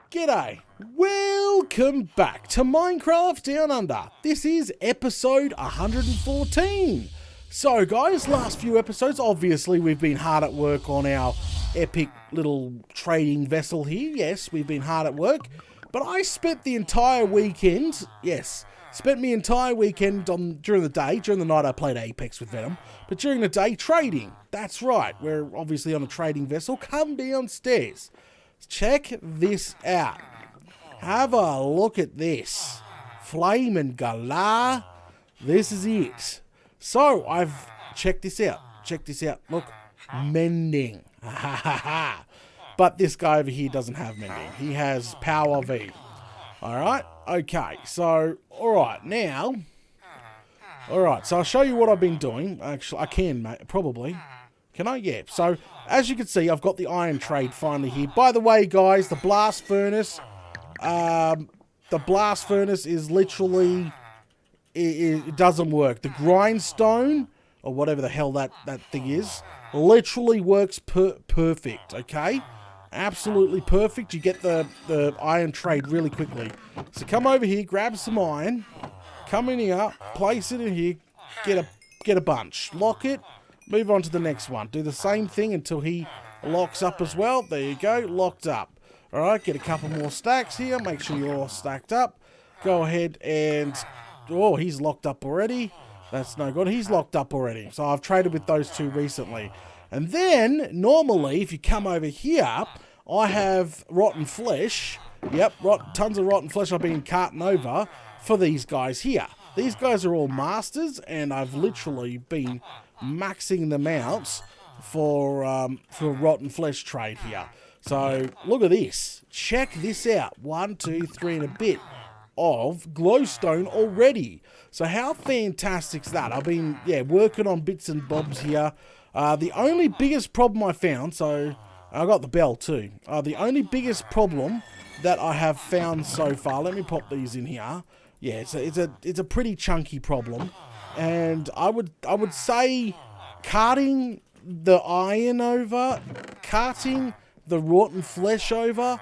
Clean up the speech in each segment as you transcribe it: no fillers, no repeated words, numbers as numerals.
G'day, welcome back to Minecraft Down Under. This is episode 114. So guys, last few episodes, obviously we've been hard at work on our epic little trading vessel here. Yes, we've been hard at work, but I spent the entire weekend, during the day. During the night I played Apex with Venom, but during the day trading. That's right, we're obviously on a trading vessel. Come downstairs. Check this out. Have a look at this. Flame and Galar. This is it. So, I've checked this out. Check this out. Look. Mending. But this guy over here doesn't have mending. He has Power V. Alright? Okay. So, alright. Now. Alright. So, I'll show you what I've been doing. Actually, I can, mate. Probably. Can I? Yeah. So, as you can see, I've got the iron trade finally here. By the way, guys, the blast furnace is literally, it doesn't work. The grindstone, or whatever the hell that thing is, literally works perfect, okay? Absolutely perfect. You get the iron trade really quickly. So come over here, grab some iron, come in here, place it in here, get a bunch, lock it. Move on to the next one. Do the same thing until he locks up as well. There you go. Locked up. Alright, get a couple more stacks here. Make sure you're all stacked up. Go ahead and... Oh, he's locked up already. That's no good. He's locked up already. So I've traded with those two recently. And then, normally, if you come over here, I have rotten flesh. Yep, tons of rotten flesh I've been carting over for these guys here. These guys are all masters, and I've literally been maxing them out for rotten flesh trade here. So look at this. Check this out. 1, 2, 3 and a bit of glowstone already. So how fantastic is that? I've been working on bits and bobs here. The only biggest problem I found, so I got the bell too. The only biggest problem that I have found so far. Let me pop these in here. Yeah, it's a pretty chunky problem. And I would say carting the iron over, carting the rotten flesh over,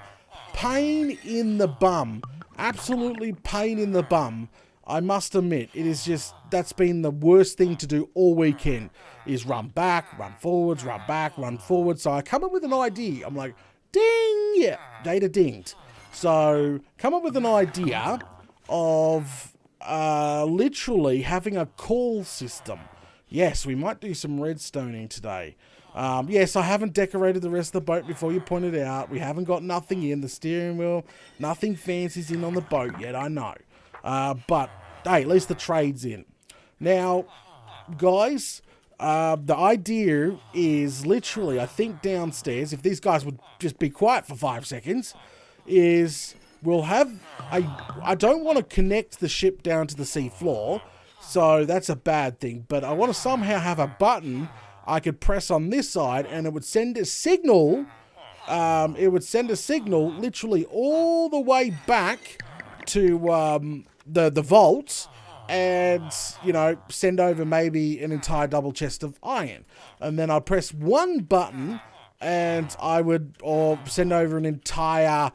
pain in the bum. Absolutely pain in the bum. I must admit, it is just, that's been the worst thing to do all weekend, is run back, run forwards, run back, run forwards. So I come up with an idea. I'm like, ding, yeah, data dinged. So come up with an idea of literally having a call system. Yes, we might do some redstoning today. Yes, I haven't decorated the rest of the boat before you pointed out. We haven't got nothing in. The steering wheel, nothing fancy's in on the boat yet, I know. But, hey, at least the trade's in. Now, guys, the idea is literally, I think downstairs, if these guys would just be quiet for 5 seconds, is... We'll have I don't want to connect the ship down to the sea floor, so that's a bad thing. But I want to somehow have a button I could press on this side, and it would send a signal. Literally all the way back to the vaults, and send over maybe an entire double chest of iron. And then I'd press one button, and I would send over an entire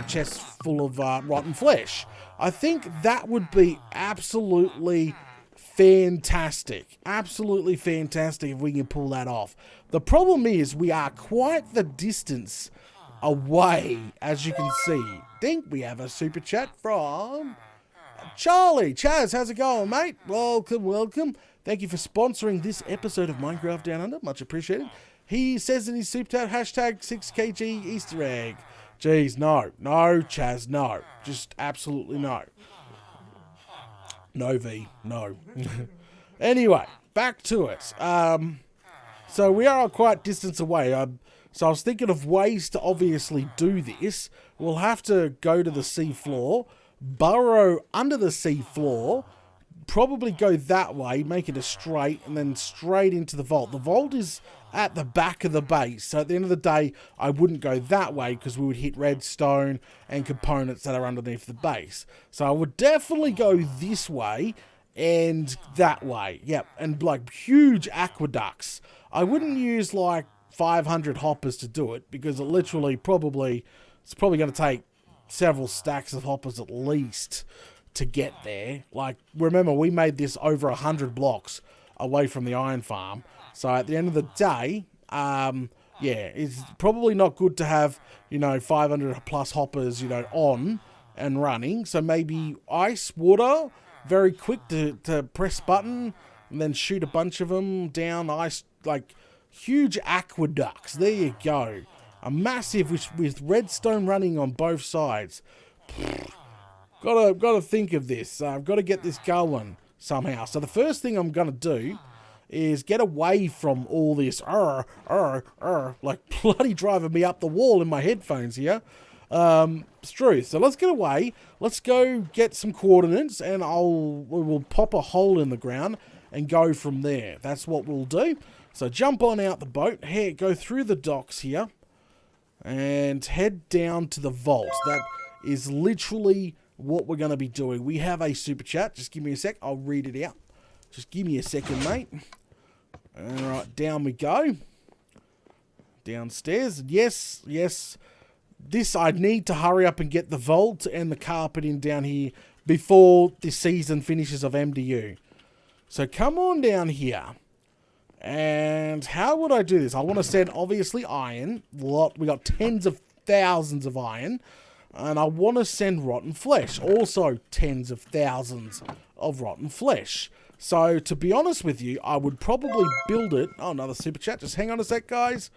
chest full of rotten flesh. I think that would be absolutely fantastic. Absolutely fantastic if we can pull that off. The problem is we are quite the distance away, as you can see. I think we have a super chat from Charlie. Chaz, how's it going, mate? Welcome. Thank you for sponsoring this episode of Minecraft Down Under. Much appreciated. He says in his super chat, hashtag 6kg Easter egg. Jeez, no, Chaz, no. Just absolutely no. No V, no. Anyway, back to it. So we are quite distance away. So I was thinking of ways to obviously do this. We'll have to go to the sea floor, burrow under the sea floor, probably go that way, make it a straight, and then straight into the vault. The vault is at the back of the base, so at the end of the day, I wouldn't go that way because we would hit redstone and components that are underneath the base. So I would definitely go this way and that way. Yep, and like huge aqueducts. I wouldn't use like 500 hoppers to do it, because it literally it's probably going to take several stacks of hoppers at least to get there. Like, remember, we made this over 100 blocks away from the iron farm. So at the end of the day, yeah, it's probably not good to have, 500 plus hoppers, on and running. So maybe ice, water, very quick to press button and then shoot a bunch of them down ice, like huge aqueducts. There you go. A massive, with redstone running on both sides. Gotta think of this. I've got to get this going somehow. So the first thing I'm gonna do is get away from all this like bloody driving me up the wall in my headphones here. It's true. So let's get away. Let's go get some coordinates, and we'll pop a hole in the ground and go from there. That's what we'll do. So jump on out the boat, go through the docks here, and head down to the vault. That is literally what we're going to be doing. We have a super chat. Just give me a sec. I'll read it out. Just give me a second, mate. Alright, down we go. Downstairs. Yes. This, I need to hurry up and get the vault and the carpet in down here before this season finishes of MDU. So come on down here. And how would I do this? I want to send, obviously, iron. We got tens of thousands of iron. And I want to send rotten flesh. Also, tens of thousands of rotten flesh. So, to be honest with you, I would probably build it. Oh, another super chat. Just hang on a sec, guys.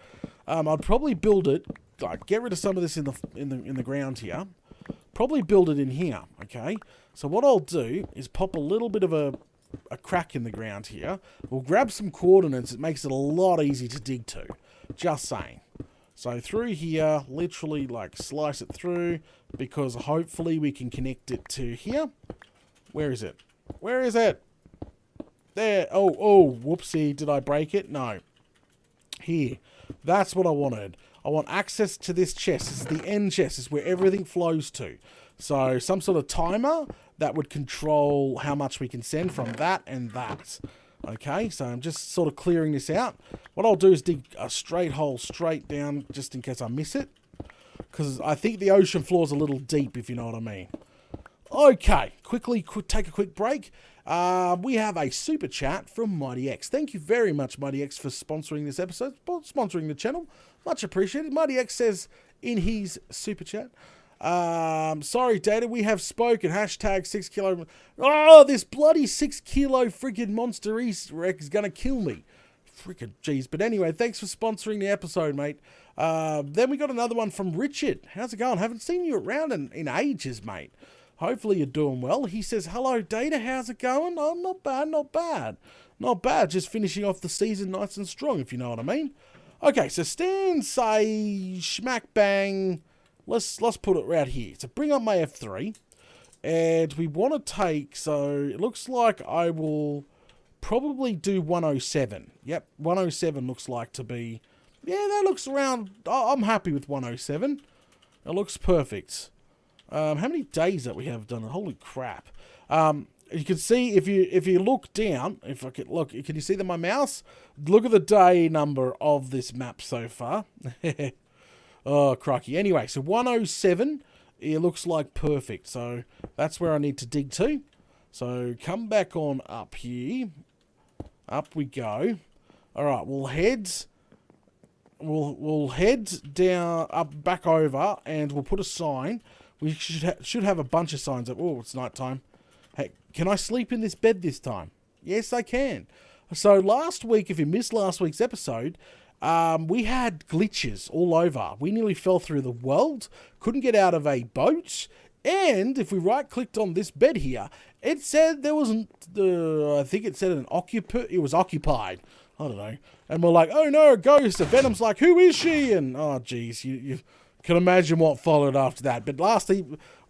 I'd probably build it. Like, get rid of some of this in the ground here. Probably build it in here. Okay. So what I'll do is pop a little bit of a crack in the ground here. We'll grab some coordinates. It makes it a lot easier to dig to. Just saying. So through here, literally like slice it through, because hopefully we can connect it to here. Where is it? Where is it? There. Oh, whoopsie. Did I break it? No. Here. That's what I wanted. I want access to this chest. This is the end chest. This is where everything flows to. So some sort of timer that would control how much we can send from that and that. Okay, so I'm just sort of clearing this out. What I'll do is dig a straight hole straight down, just in case I miss it. Because I think the ocean floor is a little deep, if you know what I mean. Okay, take a quick break. We have a super chat from Mighty X. Thank you very much, Mighty X, for sponsoring this episode, sponsoring the channel. Much appreciated. Mighty X says in his super chat, sorry, Data, we have spoken. Hashtag 6 kilo. Oh, this bloody 6 kilo freaking monster Easter egg is going to kill me. Freaking jeez. But anyway, thanks for sponsoring the episode, mate. Then we got another one from Richard. How's it going? Haven't seen you around in ages, mate. Hopefully you're doing well. He says, hello, Data. How's it going? Oh, not bad, not bad. Not bad. Just finishing off the season nice and strong, if you know what I mean. Okay, so stand, say, smack, bang. Let's put it right here. So bring up my F3. And we want to take, so it looks like I will probably do 107. Yep, 107 looks like to be, yeah, that looks around, I'm happy with 107. It looks perfect. How many days that we have done it? Holy crap. You can see if you look down, if I could look, can you see that my mouse? Look at the day number of this map so far. Oh, crikey. Anyway, so 107, it looks like perfect. So that's where I need to dig to. So come back on up here. Up we go. All right, we'll head down, up, back over, and we'll put a sign. We should have a bunch of signs up. Oh, it's nighttime. Hey, can I sleep in this bed this time? Yes, I can. So last week, if you missed last week's episode, we had glitches all over. We nearly fell through the world, couldn't get out of a boat, and if we right-clicked on this bed here, it said there wasn't, I think it said it was occupied. I don't know. And we're like, oh no, a ghost. And Venom's like, who is she? And, oh geez, you can imagine what followed after that. But last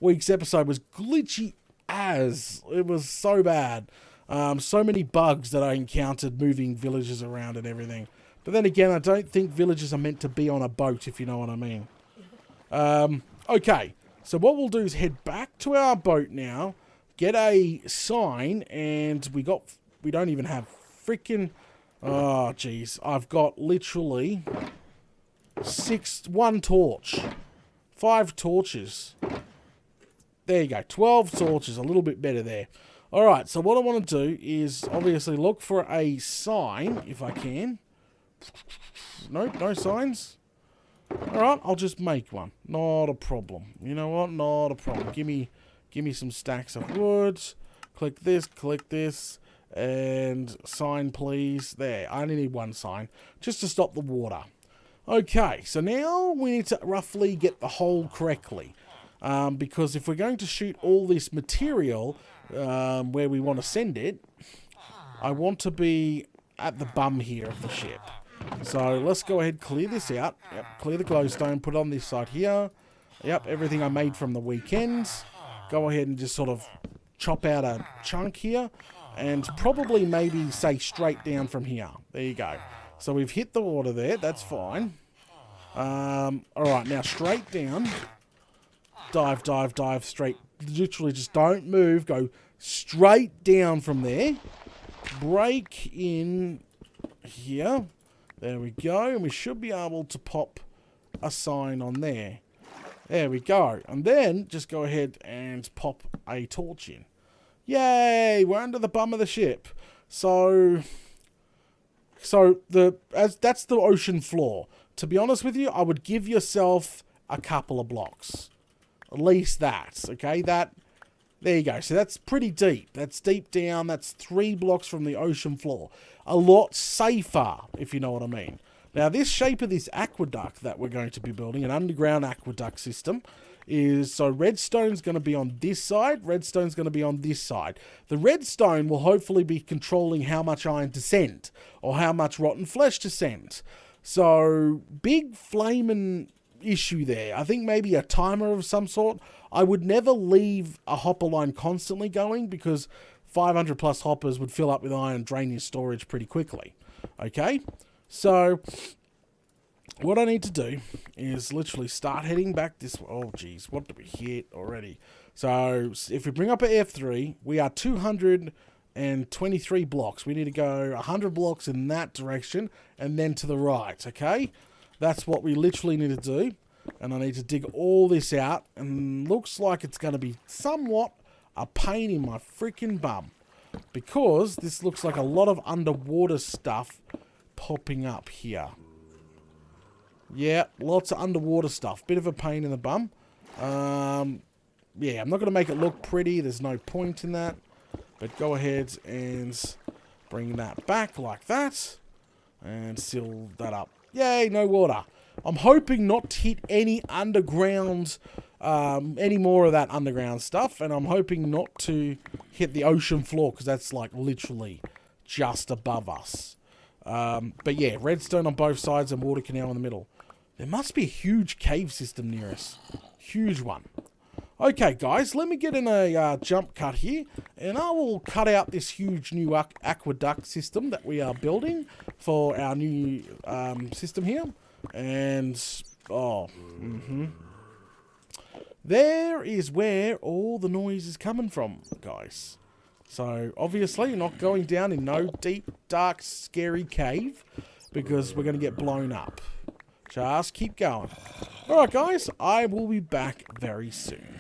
week's episode was glitchy as. It was so bad. So many bugs that I encountered moving villages around and everything. But then again, I don't think villages are meant to be on a boat, if you know what I mean. Okay, so what we'll do is head back to our boat now, get a sign, and we don't even have freaking... Oh, jeez. I've got literally 1 torch. 5 torches. There you go. 12 torches. A little bit better there. Alright, so what I want to do is obviously look for a sign, if I can. Nope, no signs. Alright, I'll just make one. Not a problem. You know what? Not a problem. Give me some stacks of wood. Click this, and sign please. There, I only need 1 sign, just to stop the water. Okay, so now we need to roughly get the hole correctly. Because if we're going to shoot all this material where we want to send it, I want to be at the bum here of the ship. So let's go ahead, clear this out. Yep, clear the glowstone, put it on this side here. Yep, everything I made from the weekend. Go ahead and just sort of chop out a chunk here. And probably maybe say straight down from here. There you go. So we've hit the water there, that's fine. Alright, now straight down. Dive, straight. Literally just don't move, go straight down from there. Break in here. There we go, and we should be able to pop a sign on there. There we go. And then just go ahead and pop a torch in. Yay, we're under the bum of the ship. So that's the ocean floor. To be honest with you, I would give yourself a couple of blocks. At least that, okay? There you go. So that's pretty deep. That's deep down. That's 3 blocks from the ocean floor. A lot safer, if you know what I mean. Now, this shape of this aqueduct that we're going to be building, an underground aqueduct system, is so redstone's going to be on this side, redstone's going to be on this side. The redstone will hopefully be controlling how much iron to send, or how much rotten flesh to send. So, big flaming issue there. I think maybe a timer of some sort. I would never leave a hopper line constantly going, because 500 plus hoppers would fill up with iron and drain your storage pretty quickly. Okay? So, what I need to do is literally start heading back this way. Oh, geez. What did we hit already? So, if we bring up an F3, we are 223 blocks. We need to go 100 blocks in that direction and then to the right, okay? That's what we literally need to do. And I need to dig all this out. And looks like it's going to be somewhat a pain in my freaking bum. Because this looks like a lot of underwater stuff popping up here. Yeah, lots of underwater stuff. Bit of a pain in the bum. Yeah, I'm not going to make it look pretty. There's no point in that. But go ahead and bring that back like that. And seal that up. Yay, no water. I'm hoping not to hit any underground, any more of that underground stuff. And I'm hoping not to hit the ocean floor, because that's like literally just above us. But yeah, redstone on both sides and water canal in the middle. There must be a huge cave system near us. Huge one. Okay, guys, let me get in a jump cut here, and I will cut out this huge new aqueduct system that we are building for our new system here. And, there is where all the noise is coming from, guys. So, obviously, you're not going down in no deep, dark, scary cave, because we're going to get blown up. Just keep going. Alright, guys, I will be back very soon.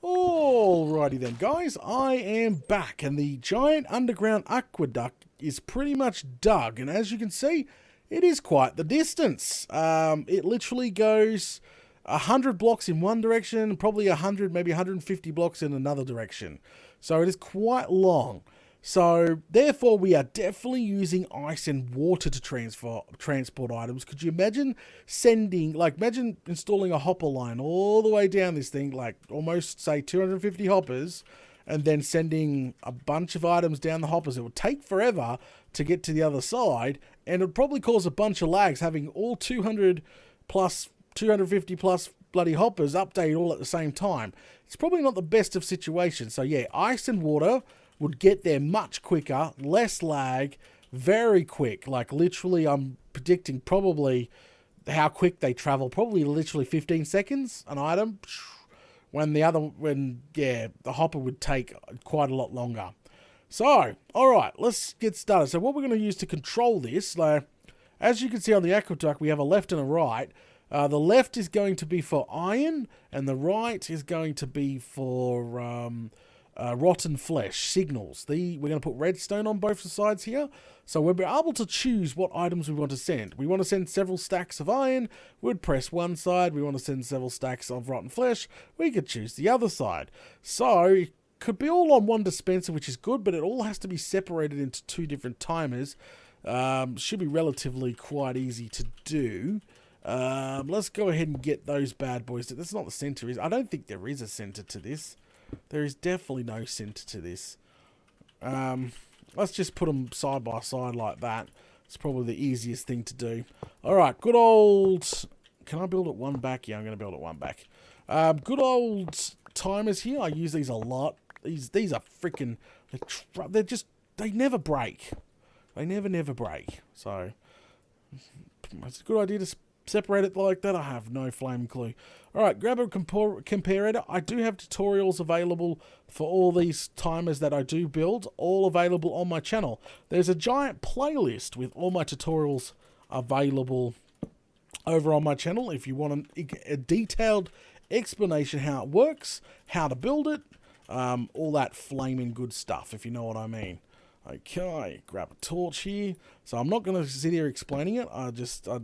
Alrighty then, guys, I am back, and the giant underground aqueduct is pretty much dug, and as you can see, it is quite the distance. It literally goes 100 blocks in one direction, probably 100, maybe 150 blocks in another direction. So it is quite long. So therefore, we are definitely using ice and water to transport items. Could you imagine imagine installing a hopper line all the way down this thing, like almost say 250 hoppers, and then sending a bunch of items down the hoppers. It would take forever to get to the other side, and it would probably cause a bunch of lags having all 200 plus 250 plus bloody hoppers update all at the same time. It's probably not the best of situations. So yeah, ice and water would get there much quicker, less lag, very quick. Like literally, I'm predicting probably how quick they travel. Probably literally 15 seconds an item. The hopper would take quite a lot longer. So, alright, let's get started. So what we're going to use to control this, as you can see on the aqueduct, we have a left and a right. The left is going to be for iron, and the right is going to be for rotten flesh, signals. We're going to put redstone on both sides here. So we'll be able to choose what items we want to send. We want to send several stacks of iron, we'd press one side. We want to send several stacks of rotten flesh, we could choose the other side. So it could be all on one dispenser, which is good, but it all has to be separated into two different timers. Should be relatively quite easy to do. Let's go ahead and get those bad boys. That's not the center, I don't think there is a center to this. There is definitely no center to this. Let's just put them side by side like that. It's probably the easiest thing to do. Alright, good old... Can I build it one back? Yeah, I'm going to build it one back. Good old timers here. I use these a lot. These are freaking... They're just... They never break. They never break. So... It's a good idea to separate it like that. I have no flame clue. Alright, grab a comparator. I do have tutorials available for all these timers that I do build, all available on my channel. There's a giant playlist with all my tutorials available over on my channel if you want a detailed explanation how it works, how to build it, all that flaming good stuff, if you know what I mean. Okay, grab a torch here. So I'm not going to sit here explaining it.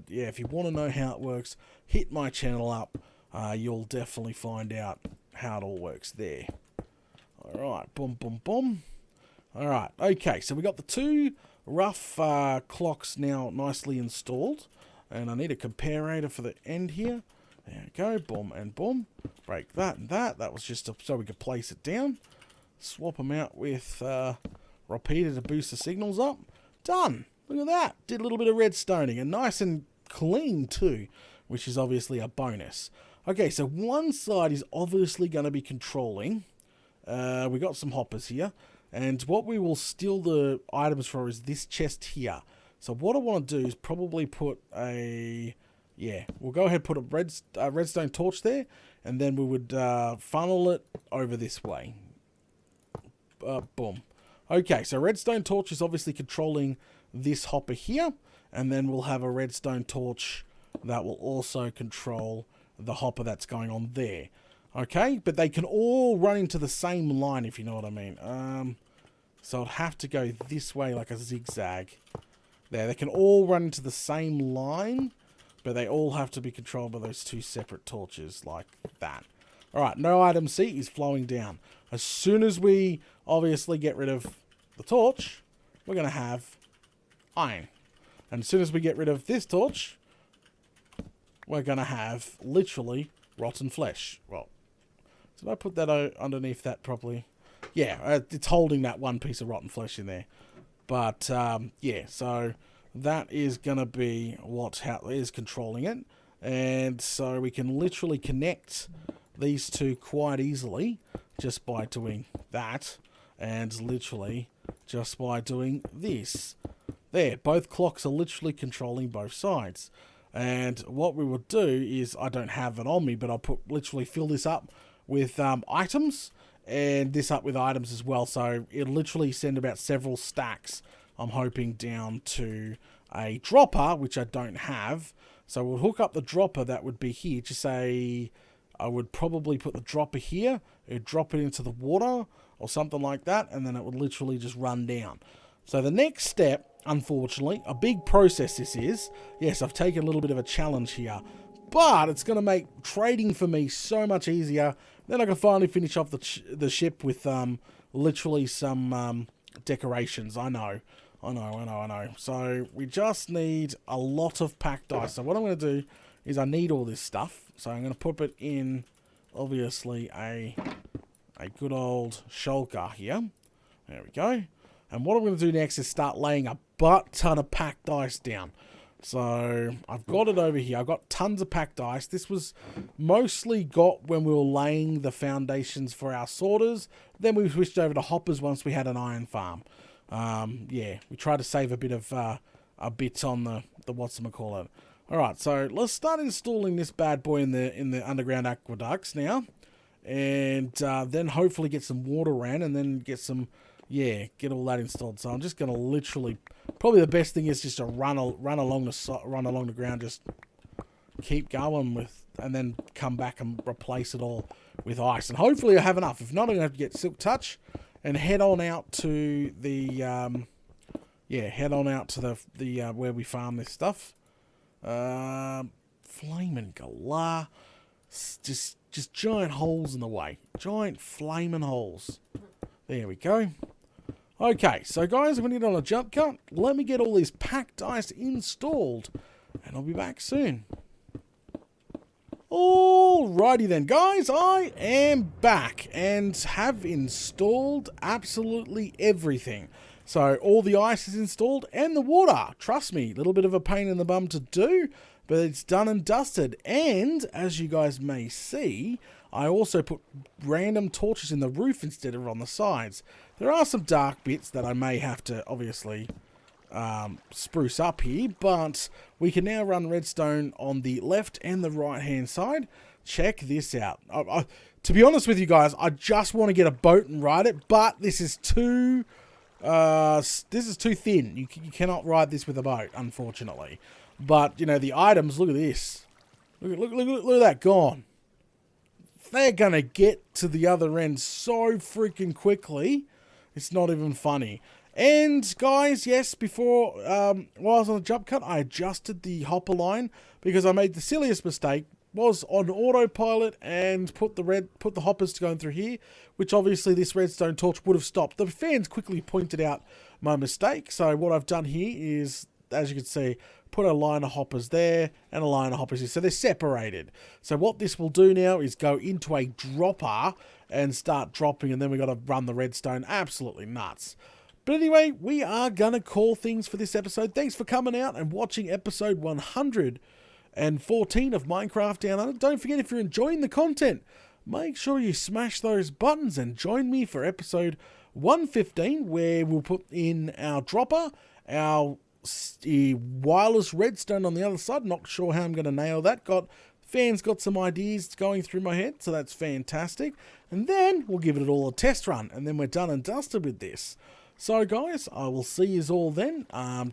Yeah, if you want to know how it works, hit my channel up. You'll definitely find out how it all works there. Alright, boom, boom, boom. Alright, okay, so we got the two rough clocks now nicely installed. And I need a comparator for the end here. There we go, boom and boom. Break that and that. That was just so we could place it down. Swap them out with... repeater to boost the signals up. Done. Look at that. Did a little bit of redstoning and nice and clean too, which is obviously a bonus. Okay, so one side is obviously going to be controlling. We got some hoppers here, and what we will steal the items for is this chest here. So what I want to do is probably put a... Yeah, we'll go ahead and put a redstone torch there, and then we would funnel it over this way. Boom. Okay, so redstone torch is obviously controlling this hopper here, and then we'll have a redstone torch that will also control the hopper that's going on there. Okay, but they can all run into the same line, if you know what I mean. So I'll have to go this way like a zigzag. There, they can all run into the same line, but they all have to be controlled by those two separate torches like that. Alright, no item C is flowing down. As soon as we obviously get rid of the torch, we're going to have iron. And as soon as we get rid of this torch, we're going to have literally rotten flesh. Well, did I put that underneath that properly? Yeah, it's holding that one piece of rotten flesh in there. But, yeah, so that is going to be how is controlling it. And so we can literally connect these two quite easily just by doing that. And literally just by doing this. There, both clocks are literally controlling both sides. And what we would do is, I don't have it on me, but I'll literally fill this up with items, and this up with items as well. So it'll literally send about several stacks, I'm hoping, down to a dropper, which I don't have. So we'll hook up the dropper that would be here. Just say, I would probably put the dropper here, it'd drop it into the water, or something like that, and then it would literally just run down. So the next step, unfortunately, a big process this is. Yes, I've taken a little bit of a challenge here, but it's going to make trading for me so much easier. Then I can finally finish off the ship with literally some decorations. I know. So we just need a lot of packed ice. So what I'm going to do is I need all this stuff. So I'm going to put it in, obviously, a good old shulker here. There we go. And what I'm going to do next is start laying a butt ton of packed ice down. So I've got it over here. I've got tons of packed ice. This was mostly got when we were laying the foundations for our sorters. Then we switched over to hoppers once we had an iron farm. Yeah, we tried to save a bit of a bit on the whatchamacallit. Alright, so let's start installing this bad boy in the underground aqueducts now. And then hopefully get some water ran, and then get some, yeah, get all that installed. So I'm just going to literally, probably the best thing is just to run along the ground, just keep going with, and then come back and replace it all with ice. And hopefully I have enough. If not, I'm going to have to get Silk Touch and head on out to the, head on out to the where we farm this stuff. Flaming galah. Just giant holes in the way. Giant flaming holes. There we go. Okay, so guys, I'm going to get on a jump cut. Let me get all these packed ice installed, and I'll be back soon. Alrighty then, guys, I am back and have installed absolutely everything. So all the ice is installed and the water. Trust me, a little bit of a pain in the bum to do, but it's done and dusted. And as you guys may see, I also put random torches in the roof instead of on the sides. There are some dark bits that I may have to obviously spruce up here, but we can now run redstone on the left and the right hand side. Check this out. To be honest with you guys, I just want to get a boat and ride it, but this is too thin. You cannot ride this with a boat, unfortunately. But you know, the items, look at this. Look at that gone. They're gonna get to the other end so freaking quickly. It's not even funny. And guys, yes, before while I was on the jump cut, I adjusted the hopper line because I made the silliest mistake. Was on autopilot and put the hoppers going through here, which obviously this redstone torch would have stopped. The fans quickly pointed out my mistake. So what I've done here is, as you can see, put a line of hoppers there and a line of hoppers here. So they're separated. So what this will do now is go into a dropper and start dropping, and then we've got to run the redstone. Absolutely nuts. But anyway, we are going to call things for this episode. Thanks for coming out and watching episode 114 of Minecraft Down Under. Don't forget, if you're enjoying the content, make sure you smash those buttons and join me for episode 115, where we'll put in our dropper, our wireless redstone on the other side. Not sure how I'm going to nail that. Fans got some ideas going through my head, so that's fantastic. And then we'll give it all a test run, and then we're done and dusted with this. So guys, I will see you all then.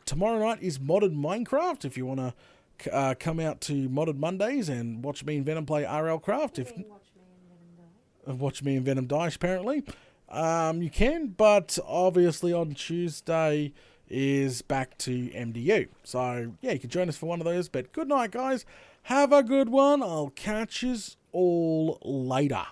Tomorrow night is Modded Minecraft. If you want to come out to Modded Mondays and watch me and Venom play RL Craft. Watch me and Venom die, apparently. You can, but obviously on Tuesday is back to MDU. So, yeah, you can join us for one of those. But good night, guys. Have a good one. I'll catch yous all later.